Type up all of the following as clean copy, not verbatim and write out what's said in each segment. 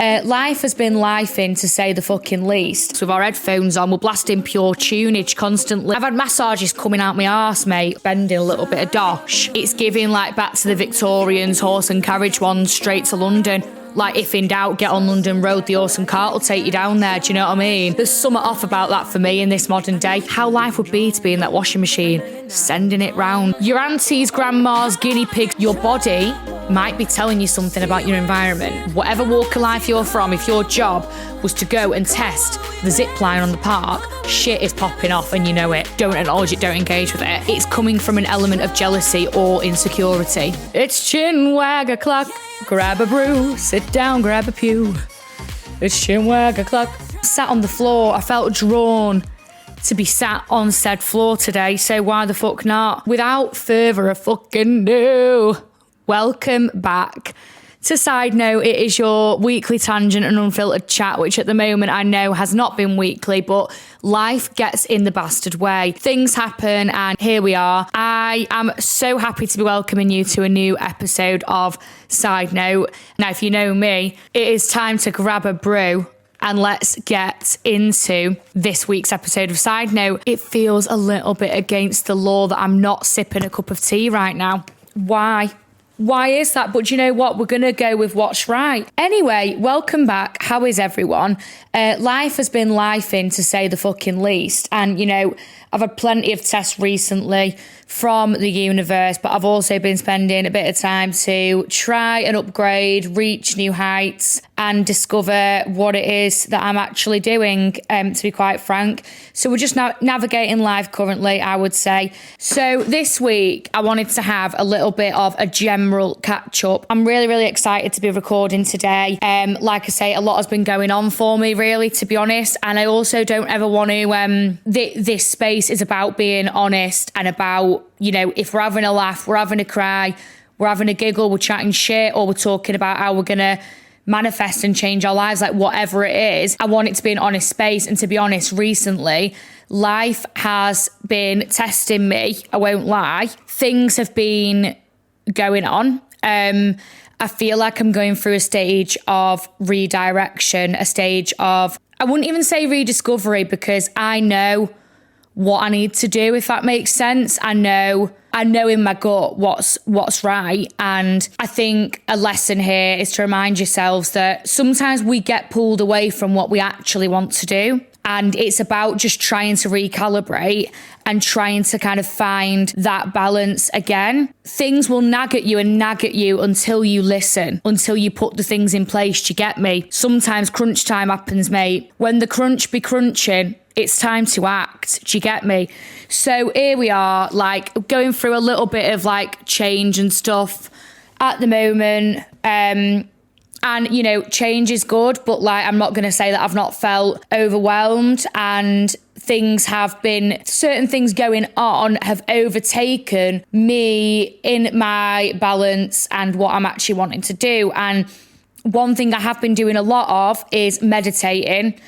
Life has been lifing, to say the fucking least. So with our headphones on, we're blasting pure tunage constantly. I've had massages coming out my arse, mate. Bending a little bit of Dosh. It's giving like back to the Victorians, horse and carriage ones, straight to London. Like, if in doubt, get on London Road, the horse and cart will take you down there, do you know what I mean? There's something off about that for me in this modern day. How life would be to be in that washing machine, sending it round. Your aunties, grandmas, guinea pigs, your body might be telling you something about your environment. Whatever walk of life you're from, if your job was to go and test the zip line on the park, shit is popping off and you know it. Don't acknowledge it, don't engage with it. It's coming from an element of jealousy or insecurity. It's chin wag o'clock, grab a brew, sit down, grab a pew. It's chin wag o'clock. Sat on the floor, I felt drawn to be sat on said floor today, so why the fuck not? Without further ado, welcome back to Side Note. It is your weekly tangent and unfiltered chat, which at the moment I know has not been weekly, but life gets in the bastard way. Things happen and here we are. I am so happy to be welcoming you to a new episode of Side Note. Now, if you know me, it is time to grab a brew and let's get into this week's episode of Side Note. It feels a little bit against the law that I'm not sipping a cup of tea right now. Why? Why is that? But you know what? We're going to go with what's right. Anyway, welcome back. How is everyone? Life has been lifing, to say the fucking least. And, you know, I've had plenty of tests recently from the universe, but I've also been spending a bit of time to try and upgrade, reach new heights, and discover what it is that I'm actually doing, to be quite frank. So we're just now navigating life currently, I would say. So this week, I wanted to have a little bit of a general catch up. I'm really, really excited to be recording today. Like I say, a lot has been going on for me, really, to be honest. And I also don't ever want to, this space is about being honest and about, you know, if we're having a laugh, we're having a cry, we're having a giggle, we're chatting shit, or we're talking about how we're going to manifest and change our lives, like whatever it is. I want it to be an honest space. And to be honest, recently, life has been testing me. I won't lie. Things have been going on. I feel like I'm going through a stage of redirection, a stage of, I wouldn't even say rediscovery, because I know what I need to do, if that makes sense. I know in my gut what's right. And I think a lesson here is to remind yourselves that sometimes we get pulled away from what we actually want to do. And it's about just trying to recalibrate and trying to kind of find that balance again. Things will nag at you until you listen, until you put the things in place. Do you get me? Sometimes crunch time happens, mate. When the crunch be crunching, it's time to act. Do you get me? So here we are, like going through a little bit of like change and stuff at the moment. And, you know, change is good, but like, I'm not going to say that I've not felt overwhelmed, and certain things going on have overtaken me in my balance and what I'm actually wanting to do. And one thing I have been doing a lot of is meditating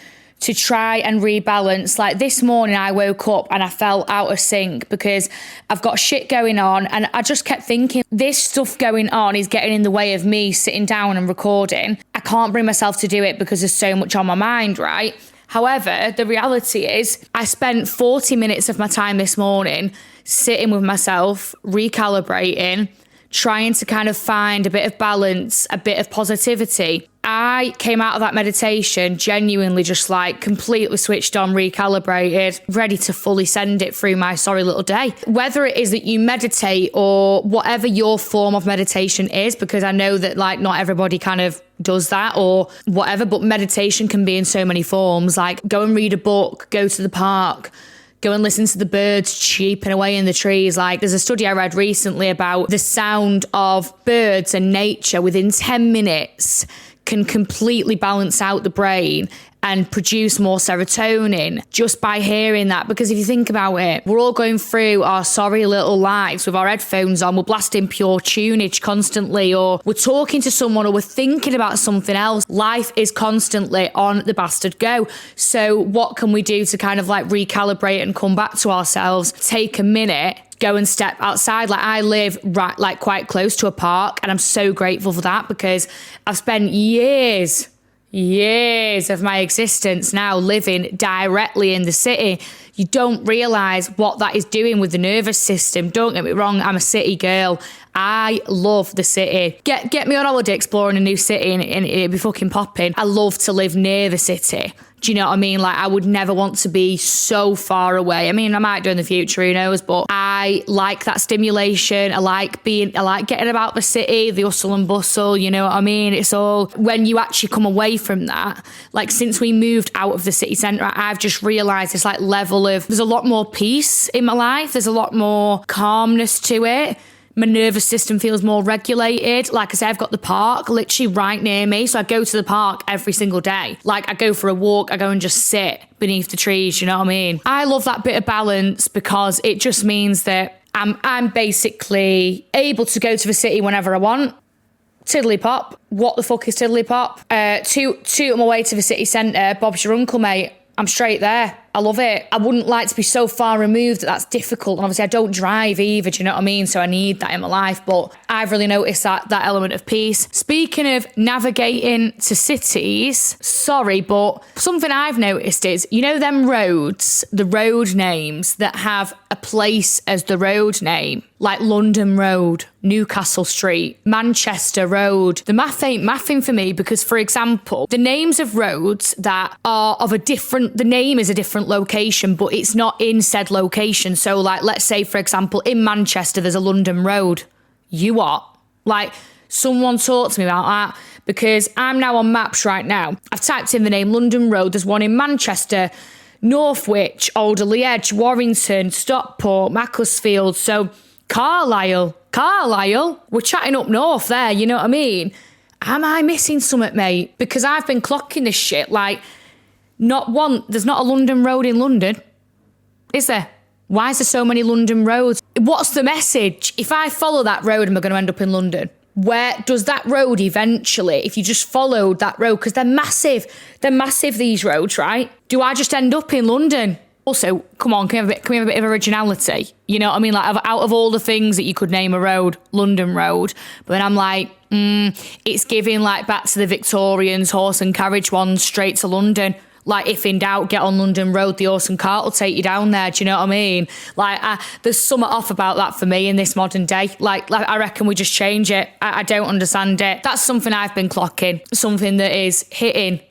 to try and rebalance. Like this morning I woke up and I felt out of sync because I've got shit going on, and I just kept thinking this stuff going on is getting in the way of me sitting down and recording. I can't bring myself to do it because there's so much on my mind, right? However, the reality is I spent 40 minutes of my time this morning sitting with myself, recalibrating, trying to kind of find a bit of balance, a bit of positivity. I came out of that meditation genuinely just like completely switched on, recalibrated, ready to fully send it through my sorry little day. Whether it is that you meditate or whatever your form of meditation is, because I know that like not everybody kind of does that or whatever, but meditation can be in so many forms. Like go and read a book, go to the park, go and listen to the birds cheeping away in the trees. Like there's a study I read recently about the sound of birds and nature within 10 minutes can completely balance out the brain and produce more serotonin just by hearing that. Because if you think about it, we're all going through our sorry little lives with our headphones on, we're blasting pure tunage constantly, or we're talking to someone, or we're thinking about something else. Life is constantly on the bastard go. So what can we do to kind of like recalibrate and come back to ourselves? Take a minute, go and step outside. Like I live right, like quite close to a park, and I'm so grateful for that because I've spent years years of my existence now living directly in the city, you don't realise what that is doing with the nervous system. Don't get me wrong, I'm a city girl. I love the city. Get me on holiday exploring a new city and it'd be fucking popping. I love to live near the city. Do you know what I mean? Like, I would never want to be so far away. I mean, I might do in the future, who knows? But I like that stimulation. I like getting about the city, the hustle and bustle, you know what I mean? It's all, when you actually come away from that, like since we moved out of the city centre, I've just realised this like level of, there's a lot more peace in my life. There's a lot more calmness to it. My nervous system feels more regulated. Like I say, I've got the park literally right near me. So I go to the park every single day. Like I go for a walk, I go and just sit beneath the trees, you know what I mean? I love that bit of balance because it just means that I'm basically able to go to the city whenever I want. Tiddly pop. What the fuck is tiddly pop? Toot on my way to the city centre. Bob's your uncle, mate. I'm straight there. I love it. I wouldn't like to be so far removed that that's difficult. And obviously I don't drive either, do you know what I mean? So I need that in my life. But I've really noticed that element of peace. Speaking of navigating to cities, sorry, but something I've noticed is, you know them roads, the road names that have a place as the road name? Like London Road, Newcastle Street, Manchester Road. The math ain't mathing for me because, for example, the names of roads that are of the name is a different location, but it's not in said location. So like, let's say, for example, in Manchester, there's a London Road. You what? Like, someone talk to me about that because I'm now on maps right now. I've typed in the name London Road. There's one in Manchester, Northwich, Alderley Edge, Warrington, Stockport, Macclesfield. So Carlisle, we're chatting up north there, you know what I mean? Am I missing something, mate? Because I've been clocking this shit, like, there's not a London Road in London, is there? Why is there so many London roads? What's the message? If I follow that road, am I going to end up in London? Where does that road eventually, if you just followed that road, because they're massive, these roads, right? Do I just end up in London? Also, come on, can we have a bit of originality? You know what I mean? Like, out of all the things that you could name a road, London Road. But then I'm like, it's giving like back to the Victorians, horse and carriage one, straight to London. Like, if in doubt, get on London Road, the horse and cart will take you down there. Do you know what I mean? Like, there's something off about that for me in this modern day. Like I reckon we just change it. I don't understand it. That's something I've been clocking. Something that is hitting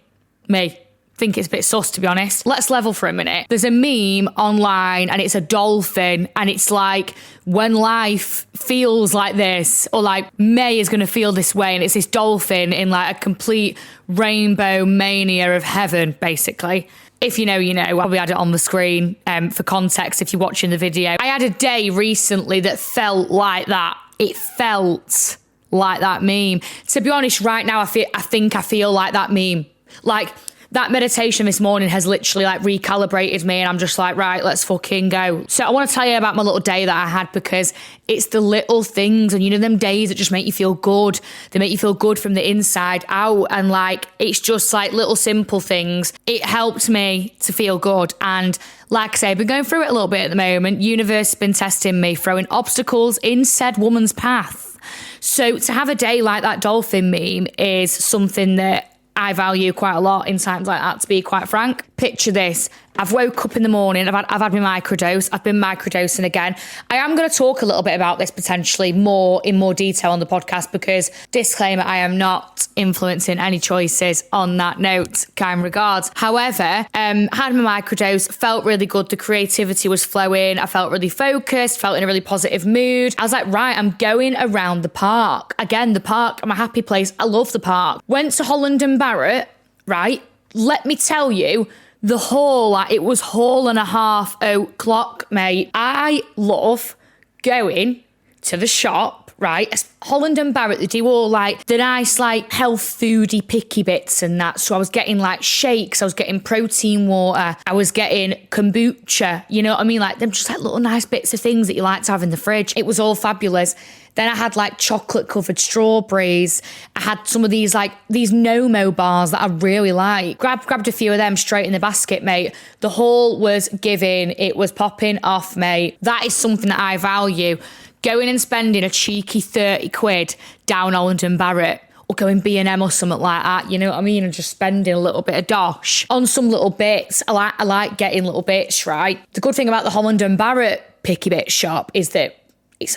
me. Think it's a bit sus, to be honest. Let's level for a minute. There's a meme online and it's a dolphin and it's like, when life feels like this, or like May is going to feel this way, and it's this dolphin in like a complete rainbow mania of heaven, basically. If you know, you know. We had it on the screen for context if you're watching the video. I had a day recently that felt like that. It felt like that meme. To be honest, right now I think I feel like that meme. Like, that meditation this morning has literally like recalibrated me, and I'm just like, right, let's fucking go. So I want to tell you about my little day that I had, because it's the little things, and you know them days that just make you feel good. They make you feel good from the inside out, and like, it's just like little simple things. It helped me to feel good, and like I say, I've been going through it a little bit at the moment. Universe has been testing me, throwing obstacles in said woman's path. So to have a day like that dolphin meme is something that I value quite a lot in times like that, to be quite frank. Picture this. I've woke up in the morning, I've had my microdose, I've been microdosing again. I am going to talk a little bit about this potentially in more detail on the podcast, because, disclaimer, I am not influencing any choices on that note, kind regards. However, had my microdose, felt really good, the creativity was flowing, I felt really focused, felt in a really positive mood. I was like, right, I'm going around the park. Again, the park, I'm a happy place, I love the park. Went to Holland and Barrett, right? Let me tell you, the haul, like, it was haul and a half o'clock, mate. I love going to the shop, right? Holland and Barrett, they do all like the nice, like, health foody picky bits and that. So I was getting like shakes, I was getting protein water, I was getting kombucha, you know what I mean? Like, them just like little nice bits of things that you like to have in the fridge. It was all fabulous. Then I had like chocolate covered strawberries. I had some of these Nomo bars that I really like. Grabbed a few of them straight in the basket, mate. The haul was giving. It was popping off, mate. That is something that I value. Going and spending a cheeky 30 quid down Holland and Barrett. or go in B&M or something like that, you know what I mean? And just spending a little bit of dosh on some little bits. I like getting little bits, right? The good thing about the Holland and Barrett picky bit shop is that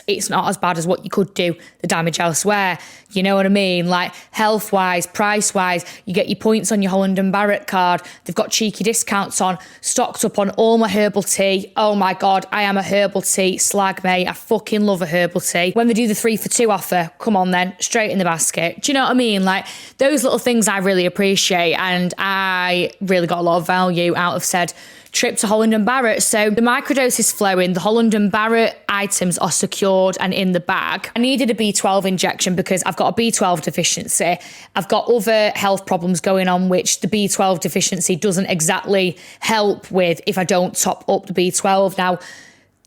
it's not as bad as what you could do the damage elsewhere. You know what I mean? Like health-wise, price-wise, you get your points on your Holland and Barrett card. They've got cheeky discounts on, stocked up on all my herbal tea. Oh my God, I am a herbal tea slag, mate. I fucking love a herbal tea. When they do the 3 for 2 offer, come on then, straight in the basket. Do you know what I mean? Like those little things I really appreciate, and I really got a lot of value out of said trip to Holland and Barrett. So the microdose is flowing. The Holland and Barrett items are secured and in the bag. I needed a B12 injection because I've got a B12 deficiency. I've got other health problems going on, which the B12 deficiency doesn't exactly help with if I don't top up the B12. Now,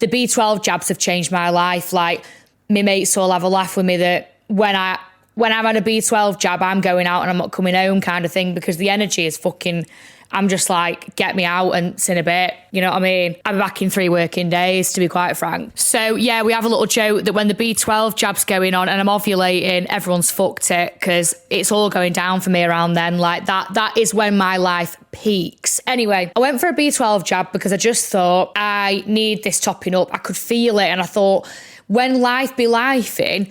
the B12 jabs have changed my life. Like, my mates all have a laugh with me that when I'm at a B12 jab, I'm going out and I'm not coming home kind of thing, because the energy is fucking... I'm just like, get me out and it's in a bit. You know what I mean? I'll be back in 3 working days, to be quite frank. So yeah, we have a little joke that when the B12 jab's going on and I'm ovulating, everyone's fucked it, because it's all going down for me around then. Like that is when my life peaks. Anyway, I went for a B12 jab because I just thought I need this topping up. I could feel it. And I thought, when life be lifing,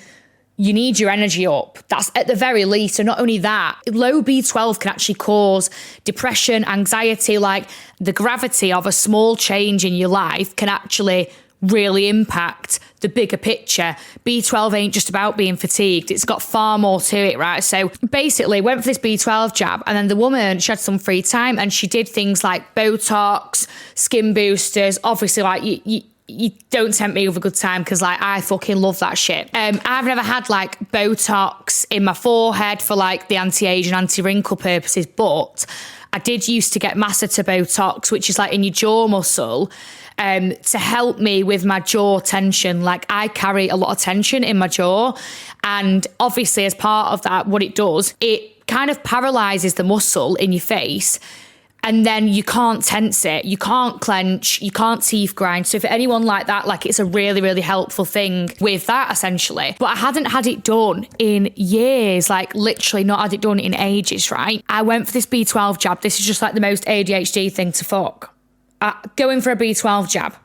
you need your energy up. That's at the very least. And not only that, low B12 can actually cause depression, anxiety. Like the gravity of a small change in your life can actually really impact the bigger picture. B12 ain't just about being fatigued. It's got far more to it, right? So basically went for this B12 jab, and then the woman, she had some free time and she did things like botox, skin boosters. Obviously, like you don't tempt me with a good time, because like I fucking love that shit. I've never had like Botox in my forehead for like the anti-age and anti-wrinkle purposes, but I did used to get massateur Botox, which is like in your jaw muscle, to help me with my jaw tension. Like I carry a lot of tension in my jaw, and obviously as part of that, what it does, it kind of paralyzes the muscle in your face. And then you can't tense it, you can't clench, you can't teeth grind. So for anyone like that, like it's a really, really helpful thing with that essentially. But I hadn't had it done in years, like literally not had it done in ages, right? I went for this B12 jab. This is just like the most ADHD thing to fuck. Going for a B12 jab.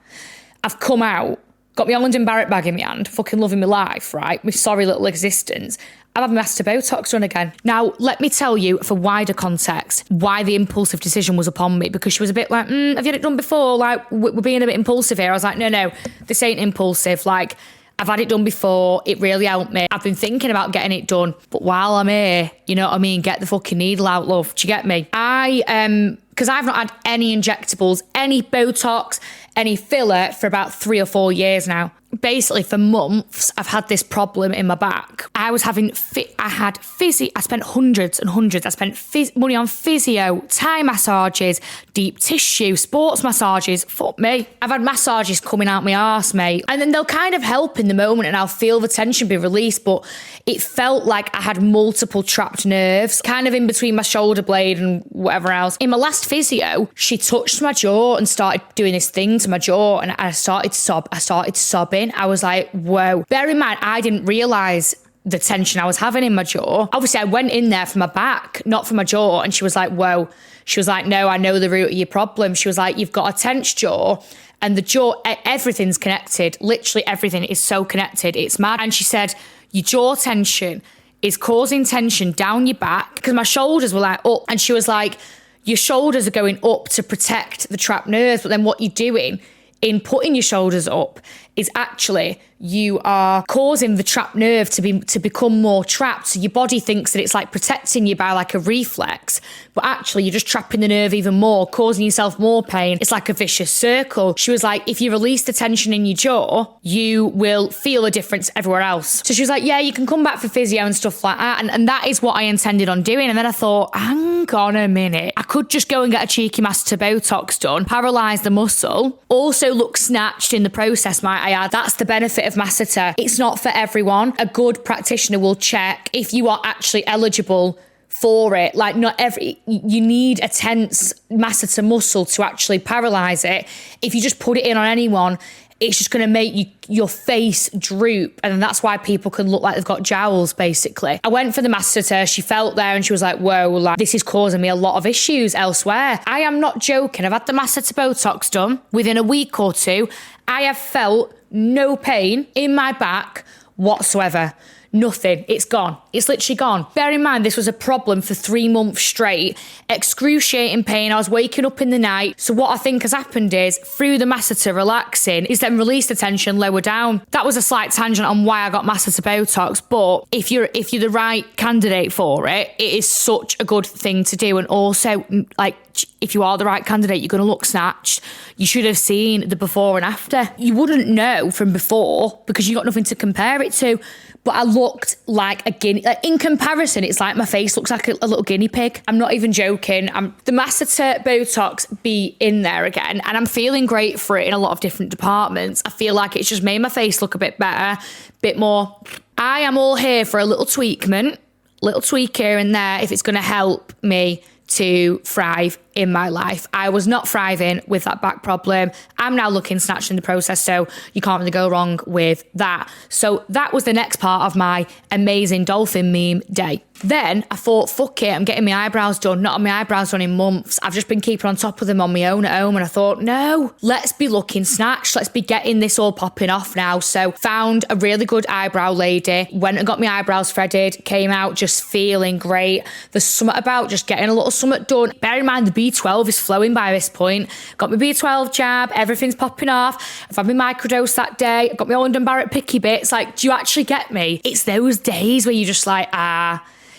I've come out, got my Holland and Barrett bag in my hand, fucking loving my life, right? My sorry little existence. I've had my massateur Botox done again. Now, let me tell you, for wider context, why the impulsive decision was upon me, because she was a bit like, have you had it done before? Like, we're being a bit impulsive here. I was like, no, this ain't impulsive. Like, I've had it done before. It really helped me. I've been thinking about getting it done. But while I'm here, you know what I mean? Get the fucking needle out, love. Do you get me? Because I've not had any injectables, any Botox, any filler for about 3 or 4 years now. Basically, for months, I've had this problem in my back. I was having, I spent hundreds and hundreds. I spent money on physio, Thai massages, deep tissue, sports massages. Fuck me. I've had massages coming out my arse, mate. And then they'll kind of help in the moment and I'll feel the tension be released, but it felt like I had multiple trapped nerves, kind of in between my shoulder blade and whatever else. In my last physio, she touched my jaw and started doing this thing to my jaw, and I started sobbing. I was like, whoa. Bear in mind, I didn't realise the tension I was having in my jaw. Obviously, I went in there for my back, not for my jaw. And she was like, whoa. She was like, no, I know the root of your problem. She was like, you've got a tense jaw, and the jaw, everything's connected. Literally everything is so connected. It's mad. And she said, your jaw tension is causing tension down your back, because my shoulders were like up. And she was like, your shoulders are going up to protect the trapped nerves. But then what you're doing in putting your shoulders up is actually you are causing the trapped nerve to become more trapped. So your body thinks that it's like protecting you by like a reflex, but actually you're just trapping the nerve even more, causing yourself more pain. It's like a vicious circle. She was like, if you release the tension in your jaw, you will feel a difference everywhere else. So she was like, yeah, you can come back for physio and stuff like that. And that is what I intended on doing. And then I thought, hang on a minute. I could just go and get a cheeky massateur Botox done, paralyse the muscle, also look snatched in the process, might I add. That's the benefit of massateur. It's not for everyone. A good practitioner will check if you are actually eligible for it. Like you need a tense massateur muscle to actually paralyse it. If you just put it in on anyone, it's just going to make your face droop. And that's why people can look like they've got jowls, basically. I went for the massateur. She felt there and she was like, whoa, like, this is causing me a lot of issues elsewhere. I am not joking. I've had the massateur botox done. Within a week or two, I have felt no pain in my back whatsoever. Nothing. It's gone. It's literally gone. Bear in mind, this was a problem for 3 months straight. Excruciating pain. I was waking up in the night. So what I think has happened is, through the massateur relaxing, is then release the tension lower down. That was a slight tangent on why I got massateur botox. But if you're the right candidate for it, it is such a good thing to do. And also, like, if you are the right candidate, you're going to look snatched. You should have seen the before and after. You wouldn't know from before because you got nothing to compare it to. But I looked like a guinea. Like, in comparison, it's like my face looks like a little guinea pig. I'm not even joking. The massateur botox be in there again, and I'm feeling great for it in a lot of different departments. I feel like it's just made my face look a bit better, bit more. I am all here for a little tweak here and there if it's going to help me to thrive in my life. I was not thriving with that back problem. I'm now looking snatched in the process, so you can't really go wrong with that. So that was the next part of my amazing dolphin meme day. Then I thought, fuck it, I'm getting my eyebrows done. Not had my eyebrows done in months. I've just been keeping on top of them on my own at home, and I thought, no, let's be looking snatched. Let's be getting this all popping off now. So found a really good eyebrow lady, went and got my eyebrows threaded, came out just feeling great. There's something about just getting a little something done. Bear in mind, the B12 is flowing by this point. Got my B12 jab, everything's popping off. I've had my microdose that day. I've got my holland and barrett picky bits. Like, do you actually get me? It's those days where you're just like,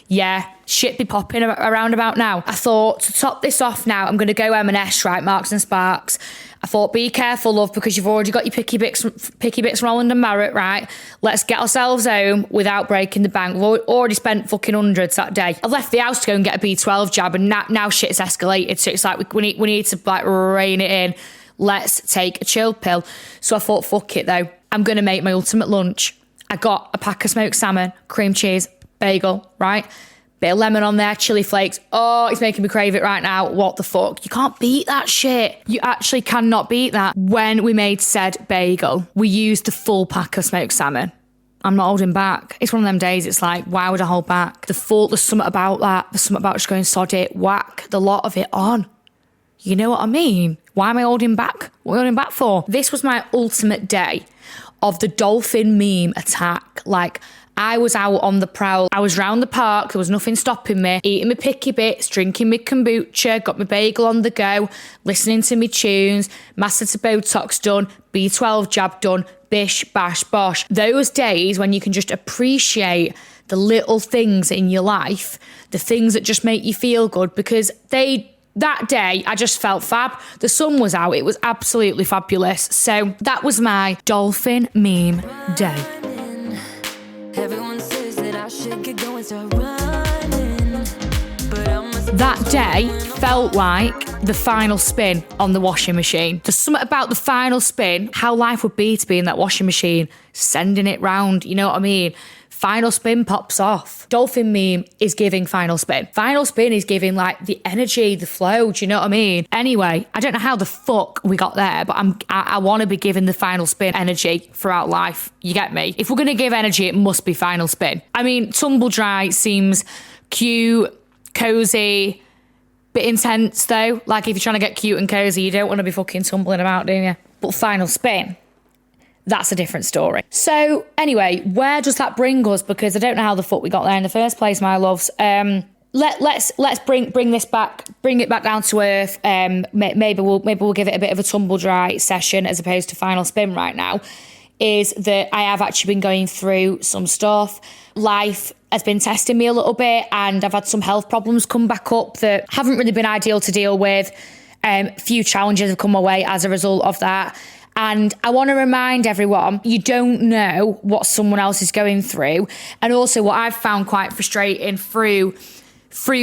yeah, shit be popping around about now. I thought, to top this off now, I'm going to go M&S, right, Marks and Sparks. I thought, be careful, love, because you've already got your picky bits from Holland and Barrett, right? Let's get ourselves home without breaking the bank. We've already spent fucking hundreds that day. I left the house to go and get a B12 jab, and now shit's escalated. So it's like, we need to like rein it in. Let's take a chill pill. So I thought, fuck it though. I'm going to make my ultimate lunch. I got a pack of smoked salmon, cream cheese, bagel, right? Bit of lemon on there, chili flakes. Oh, it's making me crave it right now. What the fuck? You can't beat that shit. You actually cannot beat that. When we made said bagel, we used the full pack of smoked salmon. I'm not holding back. It's one of them days, it's like, why would I hold back? There's something about that. There's something about just going sod it, whack the lot of it on. You know what I mean? Why am I holding back? What am I holding back for? This was my ultimate day of the dolphin meme attack. Like, I was out on the prowl. I was round the park. There was nothing stopping me. Eating my picky bits, drinking my kombucha, got my bagel on the go, listening to my tunes, massateur botox done, B12 jab done, bish, bash, bosh. Those days when you can just appreciate the little things in your life, the things that just make you feel good, because that day, I just felt fab. The sun was out. It was absolutely fabulous. So that was my dolphin meme day. Everyone says that I should get going, start running. But that day felt like the final spin on the washing machine. There's something about the final spin, how life would be to be in that washing machine, sending it round, you know what I mean? Final spin pops off. Dolphin meme is giving final spin. Final spin is giving like the energy, the flow, do you know what I mean? Anyway, I don't know how the fuck we got there, but I want to be giving the final spin energy throughout life. You get me? If we're going to give energy, it must be final spin. I mean, tumble dry seems cute, cozy, bit intense though. Like, if you're trying to get cute and cozy, you don't want to be fucking tumbling about, do you? But final spin, that's a different story. So anyway, where does that bring us? Because I don't know how the fuck we got there in the first place, my loves. Let's bring this back, bring it back down to earth. Maybe we'll give it a bit of a tumble dry session as opposed to final spin right now. Is that I have actually been going through some stuff. Life has been testing me a little bit, and I've had some health problems come back up that haven't really been ideal to deal with. Few challenges have come my way as a result of that. And I want to remind everyone, you don't know what someone else is going through. And also what I've found quite frustrating through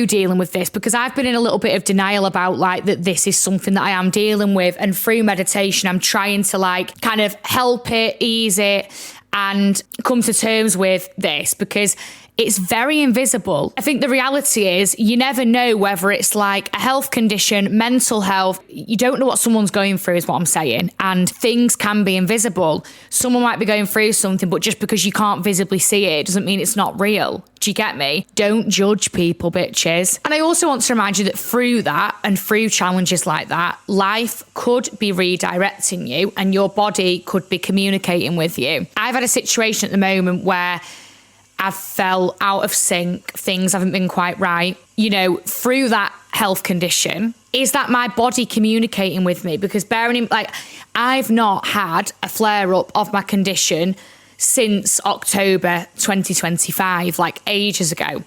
dealing with this, because I've been in a little bit of denial about like that this is something that I am dealing with. And through meditation, I'm trying to like kind of help it, ease it, and come to terms with this, because It's very invisible. I think the reality is you never know whether it's like a health condition, mental health. You don't know what someone's going through is what I'm saying. And things can be invisible. Someone might be going through something, but just because you can't visibly see it doesn't mean it's not real. Do you get me? Don't judge people, bitches. And I also want to remind you that through that and through challenges like that, life could be redirecting you and your body could be communicating with you. I've had a situation at the moment where I've fell out of sync, things haven't been quite right. You know, through that health condition, is that my body communicating with me? Because bearing in, like, I've not had a flare up of my condition since October 2025, like ages ago.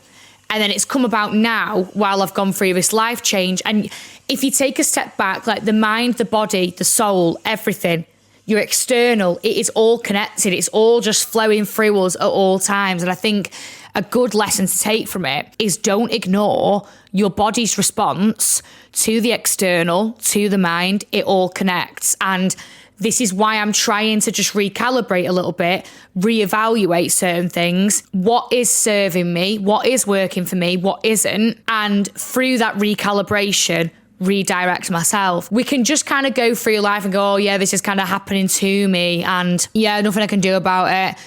And then it's come about now while I've gone through this life change. And if you take a step back, like the mind, the body, the soul, everything, your external, it is all connected. It's all just flowing through us at all times. And I think a good lesson to take from it is don't ignore your body's response to the external, to the mind. It all connects. And this is why I'm trying to just recalibrate a little bit, reevaluate certain things. What is serving me? What is working for me? What isn't? And through that recalibration, redirect myself. We can just kind of go through life and go, oh yeah, this is kind of happening to me and yeah, nothing I can do about it.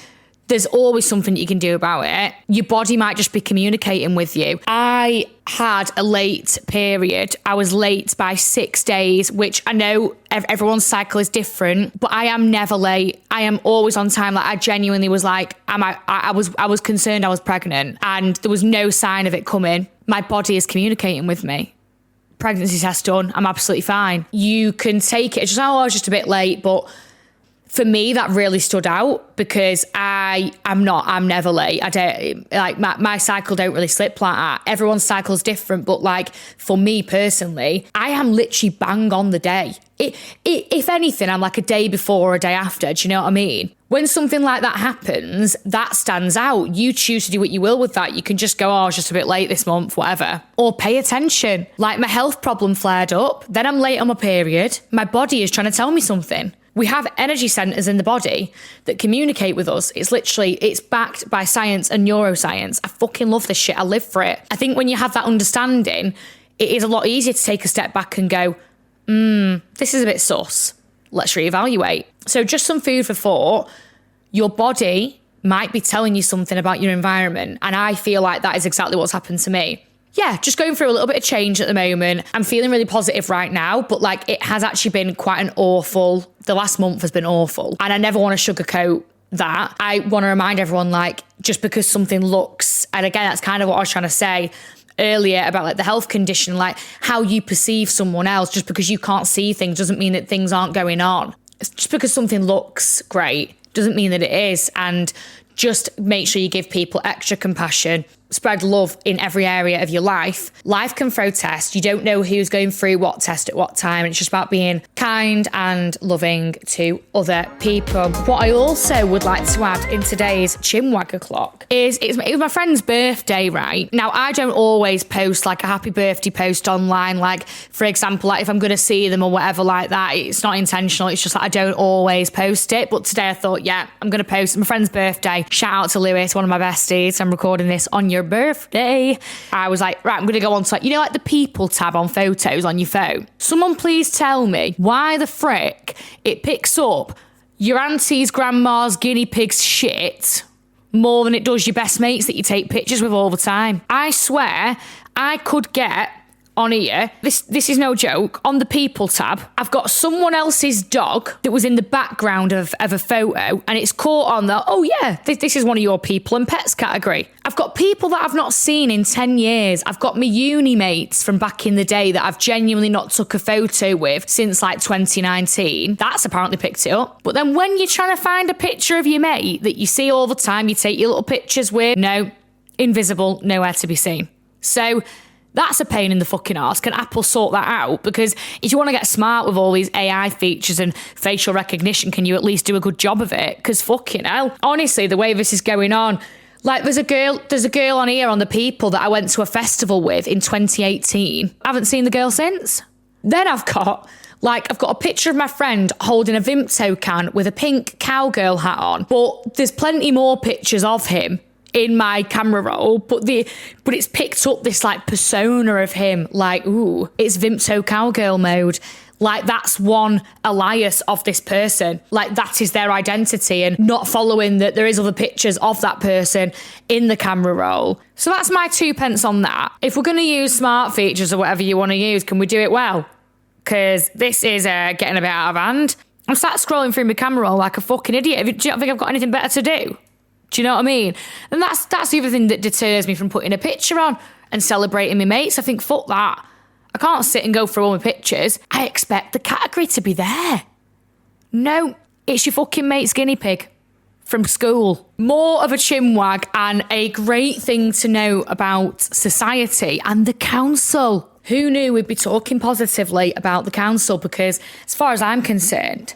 There's always something you can do about it. Your body might just be communicating with you. I had a late period. I was late by 6 days, which I know everyone's cycle is different, but I am never late. I am always on time. Like I genuinely was like, I was concerned I was pregnant and there was no sign of it coming. My body is communicating with me. Pregnancy test done, I'm absolutely fine. You can take it as just, oh, I was just a bit late, but for me, that really stood out because I'm never late. I don't, like, my cycle don't really slip like that. Everyone's cycle's different, but like, for me personally, I am literally bang on the day. If anything, I'm like a day before or a day after, do you know what I mean? When something like that happens, that stands out. You choose to do what you will with that. You can just go, oh, I was just a bit late this month, whatever. Or pay attention. Like my health problem flared up, then I'm late on my period. My body is trying to tell me something. We have energy centers in the body that communicate with us. It's backed by science and neuroscience. I fucking love this shit. I live for it. I think when you have that understanding, it is a lot easier to take a step back and go, this is a bit sus. Let's reevaluate. So just some food for thought. Your body might be telling you something about your environment. And I feel like that is exactly what's happened to me. Yeah, just going through a little bit of change at the moment. I'm feeling really positive right now, but like it has actually been quite the last month has been awful. And I never want to sugarcoat that. I want to remind everyone, like, just because something looks, and again, that's kind of what I was trying to say earlier about like the health condition, like how you perceive someone else, just because you can't see things doesn't mean that things aren't going on. Just because something looks great doesn't mean that it is. And just make sure you give people extra compassion. Spread love in every area of your life. Life can throw tests. You don't know who's going through what test at what time. And it's just about being kind and loving to other people. What I also would like to add in today's Chinwagger clock is it was my friend's birthday, right? Now, I don't always post like a happy birthday post online. Like, for example, like if I'm going to see them or whatever like that, it's not intentional. It's just like I don't always post it. But today I thought, yeah, I'm going to post my friend's birthday. Shout out to Lewis, one of my besties. I'm recording this on your birthday. I was like, right, I'm gonna go on to like, you know, like the people tab on photos on your phone. Someone please tell me why the frick it picks up your auntie's grandma's guinea pig's shit more than it does your best mates that you take pictures with all the time. I swear I could get on here, this is no joke, on the people tab, I've got someone else's dog that was in the background of a photo and it's caught on the, oh yeah, this is one of your people and pets category. I've got people that I've not seen in 10 years. I've got my uni mates from back in the day that I've genuinely not took a photo with since like 2019. That's apparently picked it up. But then when you're trying to find a picture of your mate that you see all the time, you take your little pictures with, no, invisible, nowhere to be seen. So that's a pain in the fucking arse. Can Apple sort that out? Because if you want to get smart with all these AI features and facial recognition, can you at least do a good job of it? Because fucking hell, honestly, the way this is going on, like there's a girl on here on the people that I went to a festival with in 2018. I haven't seen the girl since. Then I've got a picture of my friend holding a Vimto can with a pink cowgirl hat on. But there's plenty more pictures of him in my camera roll, but it's picked up this like persona of him, like, ooh, it's Vimto cowgirl mode. Like, that's one alias of this person. Like, that is their identity, and not following that there is other pictures of that person in the camera roll. So that's my 2 pence on that. If we're going to use smart features or whatever you want to use, can we do it well? Because this is getting a bit out of hand. I'm sat scrolling through my camera roll like a fucking idiot. Do you not think I've got anything better to do? Do you know what I mean? And that's the other thing that deters me from putting a picture on and celebrating my mates. I think, fuck that. I can't sit and go through all my pictures. I expect the category to be there. No, it's your fucking mate's guinea pig from school. More of a chinwag and a great thing to know about society and the council. Who knew we'd be talking positively about the council? Because as far as I'm concerned,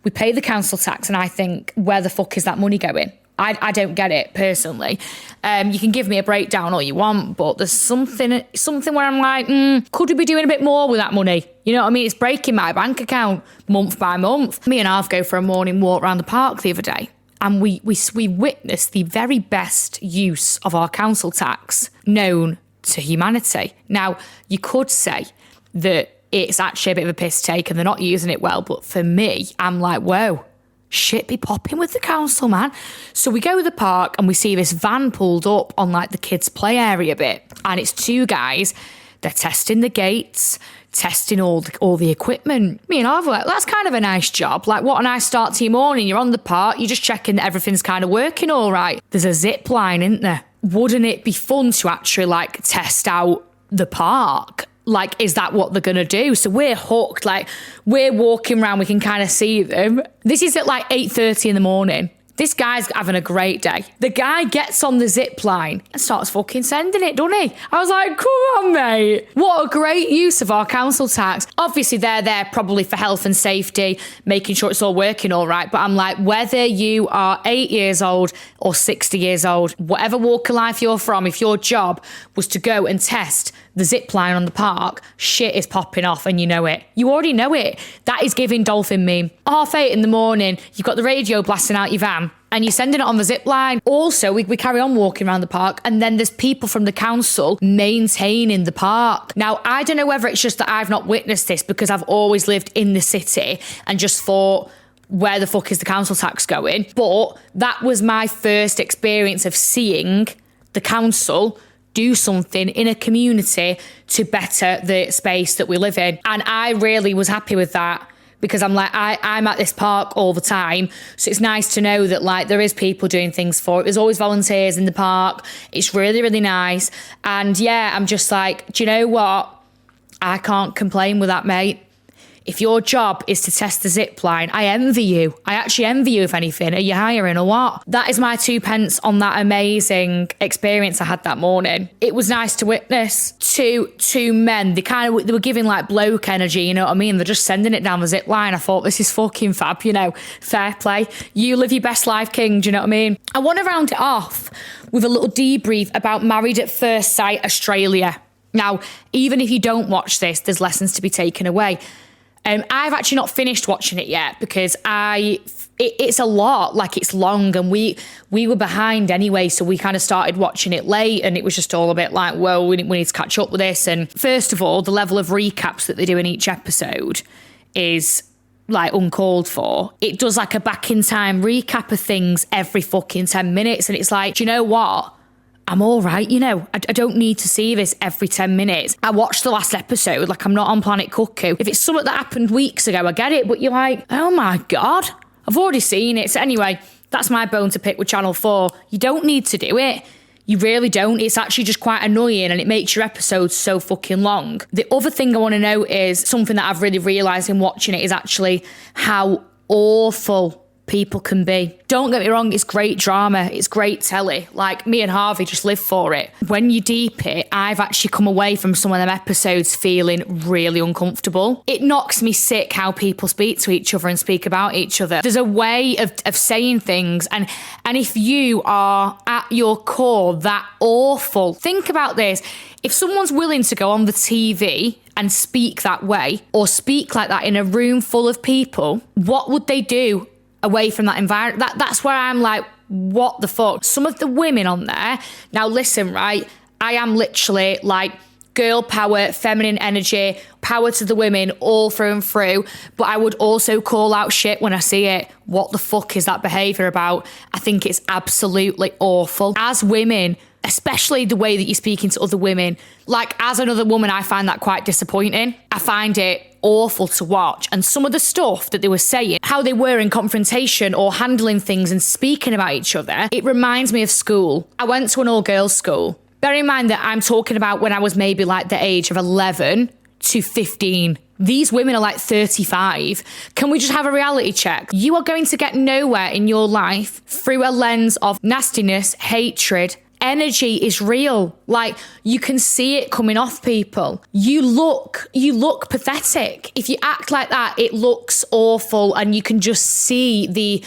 we pay the council tax and I think, where the fuck is that money going? I don't get it, personally. You can give me a breakdown all you want, but there's something where I'm like, could we be doing a bit more with that money? You know what I mean? It's breaking my bank account month by month. Me and Arv go for a morning walk around the park the other day, and we witnessed the very best use of our council tax known to humanity. Now, you could say that it's actually a bit of a piss take and they're not using it well, but for me, I'm like, whoa, shit be popping with the council, man. So we go to the park and we see this van pulled up on like the kids' play area bit, and it's 2 guys. They're testing the gates, testing all the equipment. Me and Arv were like, that's kind of a nice job. Like, what a nice start to your morning. You're on the park, you're just checking that everything's kind of working all right. There's a zip line, isn't there? Wouldn't it be fun to actually like test out the park? Like, is that what they're going to do? So we're hooked. Like, we're walking around, we can kind of see them. This is at like 8:30 in the morning. This guy's having a great day. The guy gets on the zip line and starts fucking sending it, doesn't he? I was like, come on, mate. What a great use of our council tax. Obviously, they're there probably for health and safety, making sure it's all working all right. But I'm like, whether you are 8 years old or 60 years old, whatever walk of life you're from, if your job was to go and test the zip line on the park, shit is popping off and you know it. You already know it. That is giving dolphin meme. 8:30 in the morning, you've got the radio blasting out your van and you're sending it on the zip line. Also, we carry on walking around the park, and then there's people from the council maintaining the park. Now, I don't know whether it's just that I've not witnessed this because I've always lived in the city and just thought, where the fuck is the council tax going? But that was my first experience of seeing the council do something in a community to better the space that we live in. And I really was happy with that, because I'm like, I'm at this park all the time. So it's nice to know that like there is people doing things for it. There's always volunteers in the park. It's really, really nice. And yeah, I'm just like, do you know what? I can't complain with that, mate. If your job is to test the zip line, I envy you. I actually envy you, if anything. Are you hiring or what? That is my 2 pence on that amazing experience I had that morning. It was nice to witness two men. They were giving like bloke energy, you know what I mean? They're just sending it down the zip line. I thought, this is fucking fab, you know, fair play. You live your best life, king, do you know what I mean? I want to round it off with a little debrief about Married at First Sight Australia. Now, even if you don't watch this, there's lessons to be taken away. I've actually not finished watching it yet because it's a lot, like it's long, and we were behind anyway, so we kind of started watching it late, and it was just all a bit like, well, we need to catch up with this. And first of all, the level of recaps that they do in each episode is like uncalled for. It does like a back in time recap of things every fucking 10 minutes, and it's like, do you know what? I'm all right, you know. I don't need to see this every 10 minutes. I watched the last episode, like I'm not on Planet Cuckoo. If it's something that happened weeks ago, I get it, but you're like, oh my God, I've already seen it. So anyway, that's my bone to pick with Channel 4. You don't need to do it. You really don't. It's actually just quite annoying, and it makes your episodes so fucking long. The other thing I want to note is something that I've really realised in watching it is actually how awful people can be. Don't get me wrong, it's great drama, it's great telly. Like, me and Harvey just live for it. When you deep it, I've actually come away from some of them episodes feeling really uncomfortable. It knocks me sick how people speak to each other and speak about each other. There's a way of saying things, and if you are at your core that awful, think about this. If someone's willing to go on the TV and speak that way, or speak like that in a room full of people, what would they do away from that environment? That's where I'm like, what the fuck? Some of the women on there, now listen, right? I am literally like girl power, feminine energy, power to the women all through and through. But I would also call out shit when I see it. What the fuck is that behaviour about? I think it's absolutely awful. As women, especially the way that you're speaking to other women, like as another woman, I find that quite disappointing. I find it awful to watch. And some of the stuff that they were saying, how they were in confrontation or handling things and speaking about each other, it reminds me of school. I went to an all-girls school. Bear in mind that I'm talking about when I was maybe like the age of 11 to 15. These women are like 35. Can we just have a reality check? You are going to get nowhere in your life through a lens of nastiness, hatred. Energy is real. Like, you can see it coming off people. You look pathetic. If you act like that, it looks awful, and you can just see the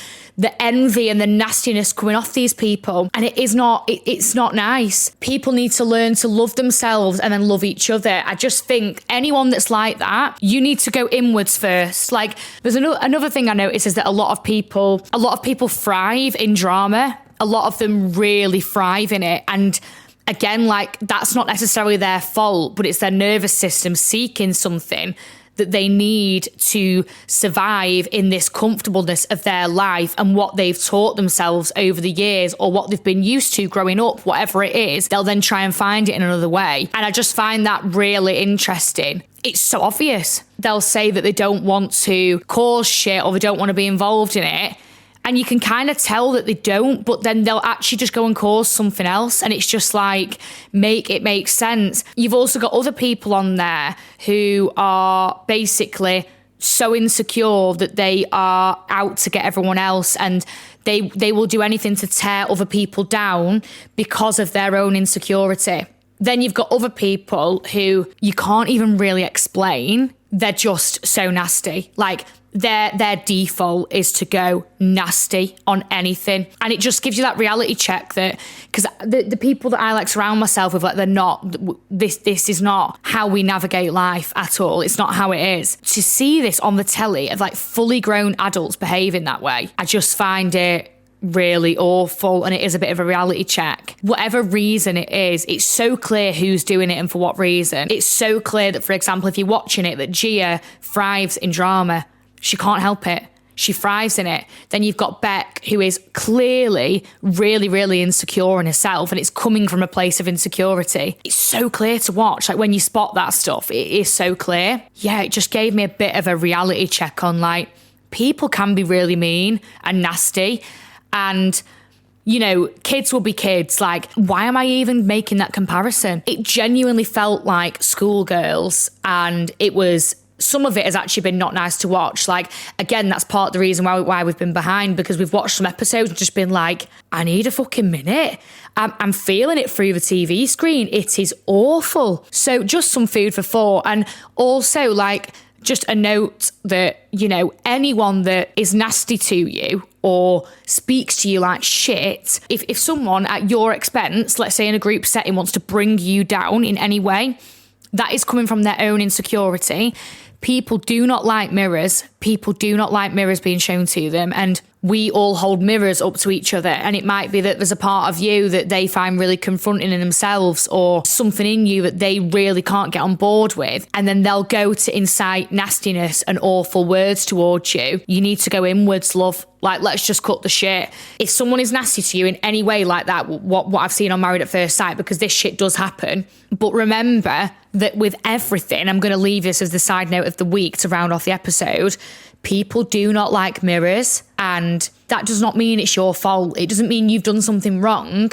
envy and the nastiness coming off these people. And it's not nice. People need to learn to love themselves and then love each other. I just think anyone that's like that, you need to go inwards first. Like, there's another thing I notice is that a lot of people thrive in drama. A lot of them really thrive in it. And again, like, that's not necessarily their fault, but it's their nervous system seeking something that they need to survive in this comfortableness of their life and what they've taught themselves over the years, or what they've been used to growing up, whatever it is, they'll then try and find it in another way. And I just find that really interesting. It's so obvious. They'll say that they don't want to cause shit or they don't want to be involved in it. And you can kind of tell that they don't, but then they'll actually just go and cause something else. And it's just like, make it make sense. You've also got other people on there who are basically so insecure that they are out to get everyone else, and they will do anything to tear other people down because of their own insecurity. Then you've got other people who you can't even really explain. They're just so nasty. Like, their default is to go nasty on anything. And it just gives you that reality check that, because the people that I like surround myself with, like, they're not, this is not how we navigate life at all. It's not how it is. To see this on the telly of like fully grown adults behaving that way, I just find it really awful, and it is a bit of a reality check. Whatever reason it is, it's so clear who's doing it and for what reason. It's so clear that, for example, if you're watching it, that Gia thrives in drama. She can't help it. She thrives in it. Then you've got Beck, who is clearly really, really insecure in herself, and it's coming from a place of insecurity. It's so clear to watch. Like, when you spot that stuff, it is so clear. Yeah, it just gave me a bit of a reality check on, like, people can be really mean and nasty. And, you know, kids will be kids. Like, why am I even making that comparison? It genuinely felt like schoolgirls, and it was, some of it has actually been not nice to watch. Like, again, that's part of the reason why we've been behind, because we've watched some episodes and just been like, I need a fucking minute. I'm feeling it through the TV screen. It is awful. So just some food for thought. And also, like, just a note that, you know, anyone that is nasty to you or speaks to you like shit, if someone at your expense, let's say in a group setting, wants to bring you down in any way, that is coming from their own insecurity. People do not like mirrors. People do not like mirrors being shown to them. And we all hold mirrors up to each other. And it might be that there's a part of you that they find really confronting in themselves, or something in you that they really can't get on board with. And then they'll go to incite nastiness and awful words towards you. You need to go inwards, love. Like, let's just cut the shit. If someone is nasty to you in any way like that, what I've seen on Married at First Sight, because this shit does happen. But remember that with everything, I'm going to leave this as the side note of the week to round off the episode, people do not like mirrors. And that does not mean it's your fault. It doesn't mean you've done something wrong.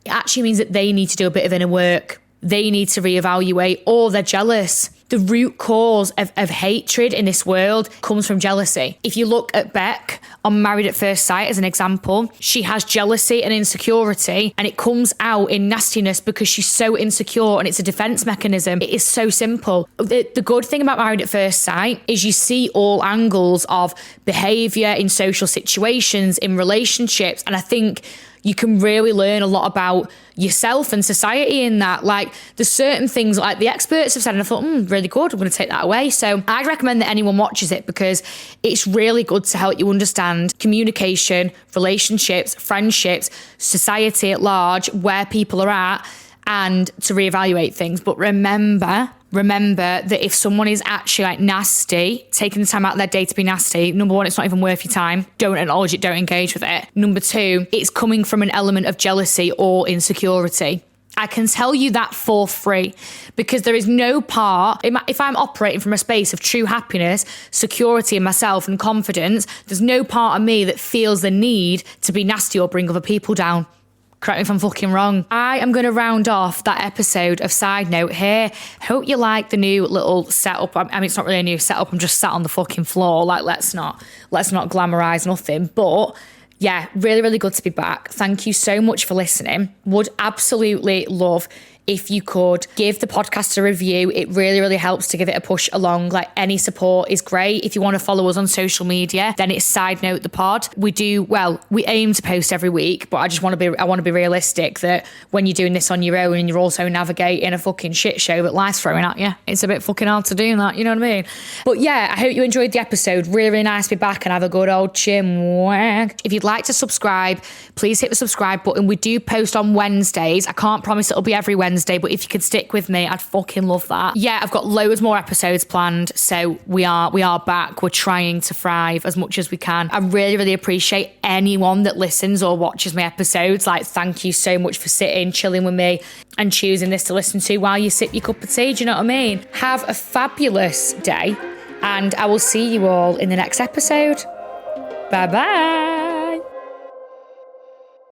It actually means that they need to do a bit of inner work. They need to reevaluate, or they're jealous. The root cause of hatred in this world comes from jealousy. If you look at Beck on Married at First Sight as an example, she has jealousy and insecurity, and it comes out in nastiness because she's so insecure, and it's a defense mechanism. It is so simple. The good thing about Married at First Sight is you see all angles of behavior in social situations, in relationships, and I think You can really learn a lot about yourself and society in that. Like, there's certain things like the experts have said, and I thought, really good, I'm going to take that away. So I'd recommend that anyone watches it because it's really good to help you understand communication, relationships, friendships, society at large, where people are at, and to reevaluate things. But remember that if someone is actually like nasty, taking the time out of their day to be nasty, number one, it's not even worth your time. Don't acknowledge it, don't engage with it. Number two, it's coming from an element of jealousy or insecurity. I can tell you that for free because there is no part, if I'm operating from a space of true happiness, security in myself and confidence, there's no part of me that feels the need to be nasty or bring other people down. Correct me if I'm fucking wrong. I am going to round off that episode of Side Note here. Hope you like the new little setup. I mean, it's not really a new setup. I'm just sat on the fucking floor. Like, let's not glamorize nothing. But yeah, really, really good to be back. Thank you so much for listening. Would absolutely love if you could give the podcast a review. It really, really helps to give it a push along. Like, any support is great. If you want to follow us on social media, then it's Side Note the Pod. We aim to post every week, but I want to be realistic that when you're doing this on your own and you're also navigating a fucking shit show that life's throwing at you, it's a bit fucking hard to do that, you know what I mean? But yeah, I hope you enjoyed the episode. Really, really nice to be back and have a good old chin wag. If you'd like to subscribe, please hit the subscribe button. We do post on Wednesdays. I can't promise it'll be every Wednesday, but if you could stick with me, I'd fucking love that. Yeah, I've got loads more episodes planned, so we are back. We're trying to thrive as much as we can. I really, really appreciate anyone that listens or watches my episodes. Like, thank you so much for sitting, chilling with me and choosing this to listen to while you sip your cup of tea. Do you know what I mean? Have a fabulous day, and I will see you all in the next episode. Bye-bye.